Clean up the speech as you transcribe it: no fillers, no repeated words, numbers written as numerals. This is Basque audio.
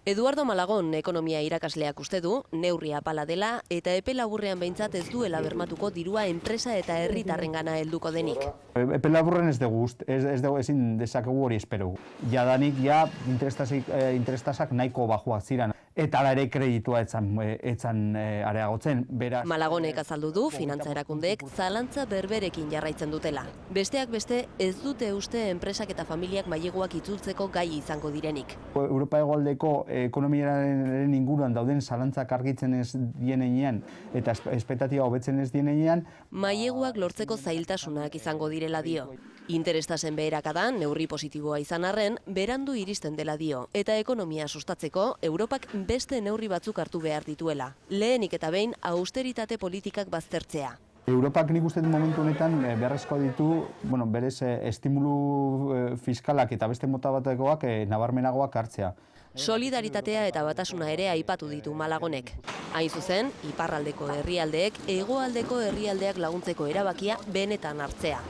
Eduardo Malagon ekonomia irakasleak uste du, neurria apala dela eta epe laburrean behintzat ez duela bermatuko dirua enpresa eta herritarrengana helduko denik. Epe laburren ez dugu ezin dezakegu hori espero. Jadanik interestasak nahiko bajuak ziren. Eta ere kreditua etzan areagotzen. Malagonek azaldu du, finantza erakundeek zalantza berberekin jarraitzen dutela. Besteak beste, ez dute uste enpresak eta familiak maileguak itzultzeko gai izango direnik. Europa hegoaldeko ekonomiaren inguruan dauden zalantzak argitzen ez dienean eta espektatiba hobetzen ez dienean, maileguak lortzeko zailtasunak izango direla dio. Interestasen beherakadan, neurri positiboa izan arren, berandu iristen dela dio, eta ekonomia sustatzeko Europak beste neurri batzuk hartu behar dituela. Lehenik eta behin, austeritate politikak baztertzea. Europak nik uste momentu honetan beharrezkoa ditu, berez estimulu fiskalak eta beste mota batekoak nabarmenagoak hartzea. Solidaritatea eta batasuna ere aipatu ditu Malagonek. Hain zuzen, iparraldeko herrialdeek hegoaldeko herrialdeak laguntzeko erabakia benetan hartzea.